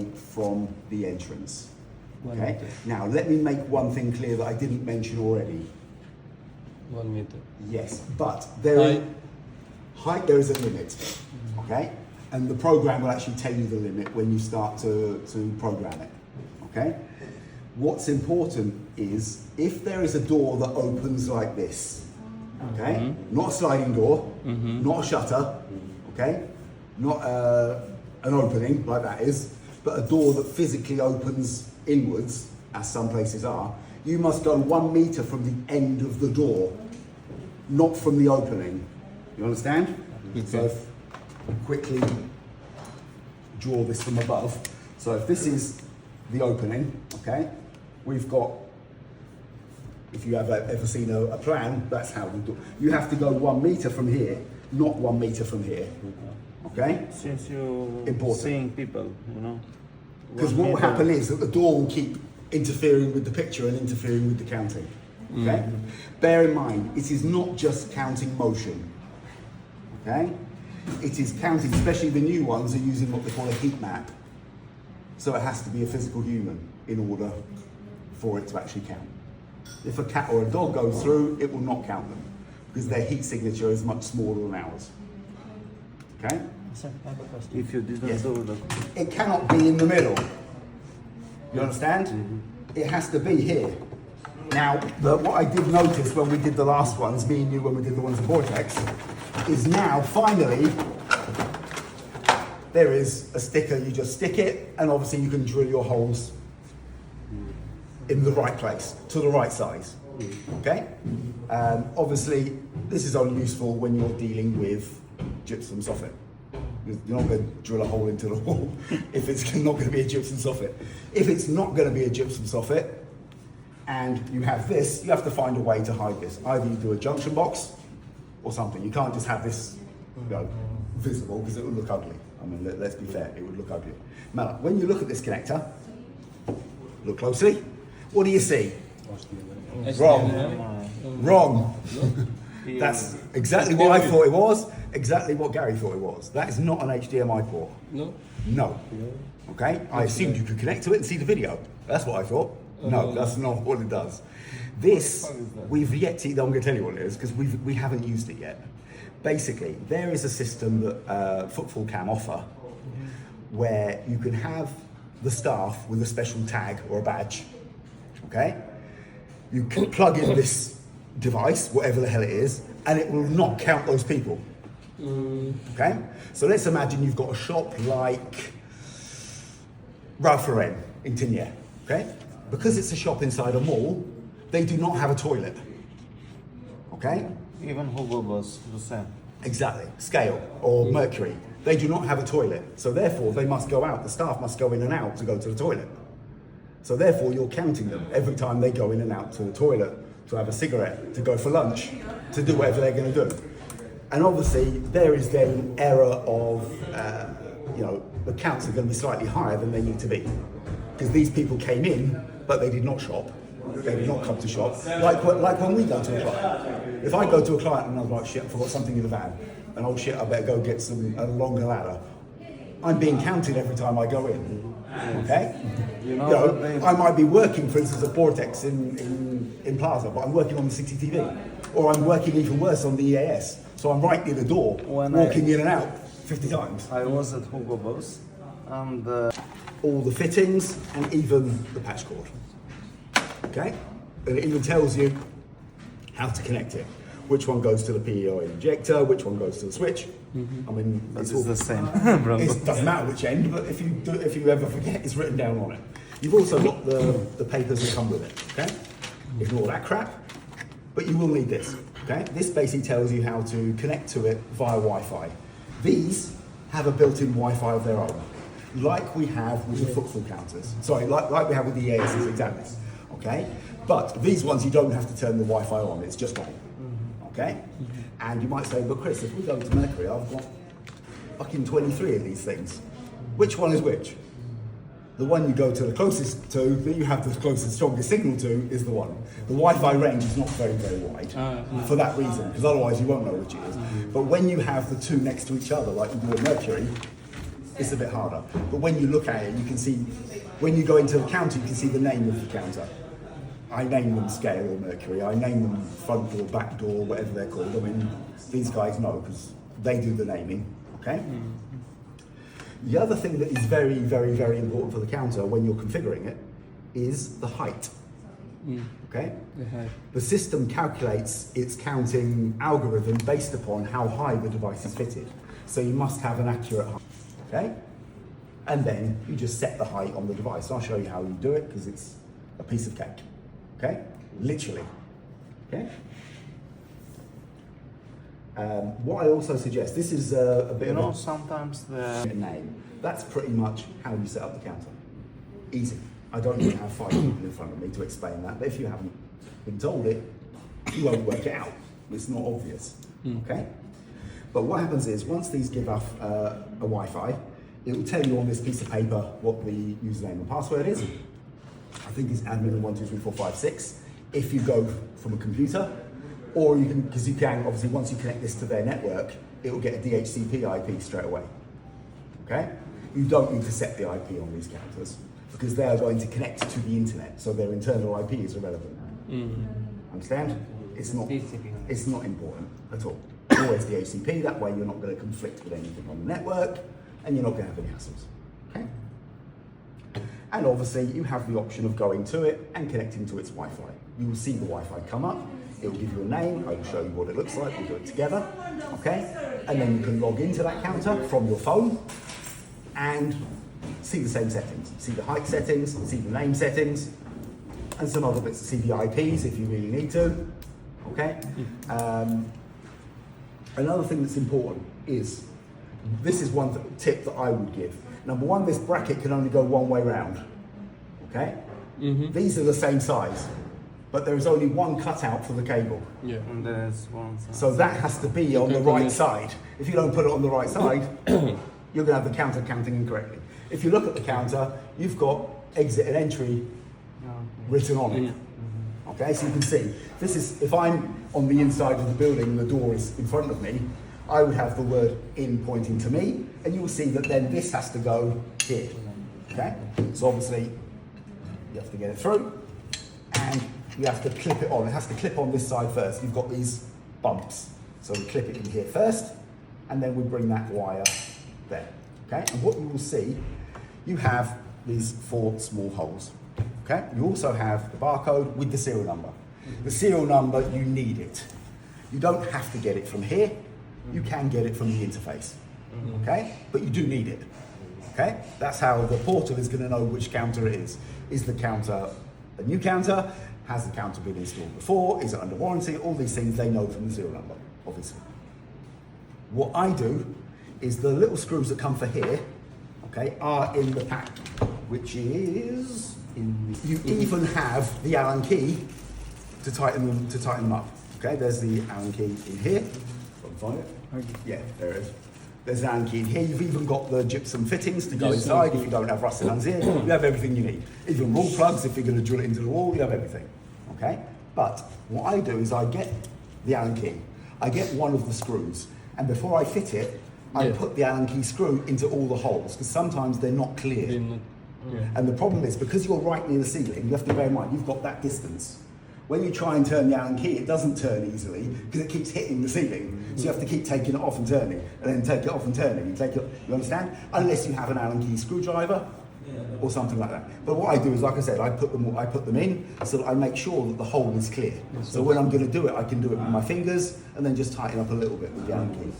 away from the entrance. Okay. Now let me make one thing clear that I didn't mention already. 1 meter. Yes, but height there is a limit. Okay, and the program will actually tell you the limit when you start to program it. Okay. What's important is if there is a door that opens like this. Okay, not a sliding door, not a shutter. Okay, not an opening like that is, but a door that physically opens inwards, as some places are. You must go 1 meter from the end of the door, not from the opening. You understand? Okay. So if we quickly draw this from above. So if this is the opening, okay, we've got, if you have ever seen a plan, that's how we do. You have to go 1 meter from here, not 1 meter from here. Okay? Since you're Important. seeing people, you know. Because what will happen is that the door will keep interfering with the picture and interfering with the counting. Okay? Bear in mind, it is not just counting motion. Okay? It is counting, especially the new ones are using what they call a heat map. So it has to be a physical human in order for it to actually count. If a cat or a dog goes through, it will not count them because their heat signature is much smaller than ours. Okay? Sir, I have a question. If you didn't Yes. do the... It cannot be in the middle. You understand? It has to be here. Now, what I did notice when we did the last ones, me and you when we did the ones in Vortex, is now finally there is a sticker. You just stick it, and obviously you can drill your holes in the right place, to the right size. Okay? Obviously, this is only useful when you're dealing with gypsum soffit. You're not going to drill a hole into the wall if it's not going to be a gypsum soffit. If it's not going to be a gypsum soffit, and you have this, you have to find a way to hide this. Either you do a junction box or something. You can't just have this, you know, visible because it would look ugly. I mean, let's be fair, it would look ugly. Now, when you look at this connector, look closely. What do you see? Wrong. Wrong. That's exactly what I thought it was, exactly what Gary thought it was. That is not an HDMI port. No. No. Okay? I assumed you could connect to it and see the video. That's what I thought. No, that's not what it does. This, we've yet to, I'm going to tell you what it is because we haven't used it yet. Basically, there is a system that Footfall Cam offer where you can have the staff with a special tag or a badge. Okay? You can plug in this device, whatever the hell it is, and it will not count those people. Okay? So let's imagine you've got a shop like Ralph Lauren in Tignes. Okay? Because it's a shop inside a mall, they do not have a toilet. Okay? Even Hugo Boss, the same. Exactly. Scale or Mercury. They do not have a toilet. So therefore, they must go out. The staff must go in and out to go to the toilet. So therefore, you're counting them every time they go in and out to the toilet, to have a cigarette, to go for lunch, to do whatever they're going to do. And obviously, there is then an error of, you know, the counts are going to be slightly higher than they need to be. Because these people came in, but they did not shop. They did not come to shop. Like when we go to a client. If I go to a client and I'm like, shit, I forgot something in the van. And oh shit, I better go get a longer ladder. I'm being counted every time I go in. Okay? You know, I might be working, for instance, at Vortex in Plaza, but I'm working on the CCTV. Or I'm working even worse on the EAS. So I'm right near the door, walking in and out 50 times. I was at Hugo Boss and... all the fittings and even the patch cord. Okay? And it even tells you how to connect it. Which one goes to the PEO injector, which one goes to the switch. I mean, It's the same. it doesn't matter which end, but if you ever forget, it's written down on it. You've also got the papers that come with it, okay? Ignore that crap, but you will need this, okay? This basically tells you how to connect to it via Wi-Fi. These have a built-in Wi-Fi of their own, like we have with the footfall counters. Sorry, like we have with the EASs, exactly, okay? But these ones, you don't have to turn the Wi-Fi on, it's just on, okay? And you might say, but Chris, if we go to Mercury, I've got fucking 23 of these things. Which one is which? The one you go to the closest to, that you have the closest, strongest signal to, is the one. The Wi-Fi range is not very, very wide for that reason, because otherwise you won't know which it is. But when you have the two next to each other, like you do at Mercury, it's a bit harder. But when you look at it, you can see, when you go into the counter, you can see the name of the counter. I name them scale or mercury, I name them front door, back door, whatever they're called. I mean, these guys know because they do the naming, okay? The other thing that is very, very, very important for the counter when you're configuring it is the height, okay? The height. The system calculates its counting algorithm based upon how high the device is fitted. So you must have an accurate height, okay? And then you just set the height on the device. I'll show you how you do it because it's a piece of cake, okay? Literally, okay? What I also suggest, this is a bit You know, of sometimes a name. That's pretty much how you set up the counter. Easy. I don't even have 5 people in front of me to explain that, but if you haven't been told it, you won't work it out. It's not obvious, okay? But what happens is, once these give off a Wi-Fi, it will tell you on this piece of paper what the username and password is. I think it's admin123456. If you go from a computer, or you can, because you can, obviously once you connect this to their network, it will get a DHCP IP straight away, okay? You don't need to set the IP on these counters because they are going to connect to the internet, so their internal IP is irrelevant. Understand? It's not important at all. Always DHCP, that way you're not going to conflict with anything on the network and you're not going to have any hassles, okay? And obviously you have the option of going to it and connecting to its Wi-Fi. You will see the Wi-Fi come up, it will give you a name, I will show you what it looks like, we'll do it together, okay? And then you can log into that counter from your phone and see the same settings. See the height settings, see the name settings, and some other bits, see the IPs if you really need to, okay? Another thing that's important is, this is one tip that I would give. Number one, this bracket can only go one way round, okay? These are the same size, but there is only one cutout for the cable. Yeah. and there's one side. So that has to be on the right side. If you don't put it on the right side, you're gonna have the counter counting incorrectly. If you look at the counter, you've got exit and entry written on it. Okay, so you can see, this is, if I'm on the inside of the building, the door is in front of me, I would have the word in pointing to me, and you will see that then this has to go here, okay? So obviously, you have to get it through, and you have to clip it on. It has to clip on this side first. You've got these bumps. So we clip it in here first, and then we bring that wire there, okay? And what you will see, you have these 4 small holes, okay? You also have the barcode with the serial number. The serial number, you need it. You don't have to get it from here. You can get it from the interface, okay? But you do need it, okay? That's how the portal is going to know which counter it is. Is the counter a new counter? Has the counter been installed before? Is it under warranty? All these things they know from the serial number, obviously. What I do is the little screws that come for here, okay, are in the pack, which is in the, you even have the Allen key to tighten them up. Okay, there's the Allen key in here. If I can find it. Yeah, there it is. There's an Allen key in here. You've even got the gypsum fittings to go inside if you don't have rusted ends here. You have everything you need. Even wall plugs, if you're going to drill it into the wall, you have everything. Okay? But what I do is I get the Allen key. I get one of the screws. And before I fit it, I put the Allen key screw into all the holes, because sometimes they're not clear. And the problem is, because you're right near the ceiling, you have to bear in mind, you've got that distance. When you try and turn the Allen key, it doesn't turn easily because it keeps hitting the ceiling. So you have to keep taking it off and turning, and then take it off and turning. You understand? Unless you have an Allen key screwdriver or something like that. But what I do is, like I said, I put them in so that I make sure that the hole is clear. So when I'm going to do it, I can do it with my fingers and then just tighten up a little bit with the Allen key.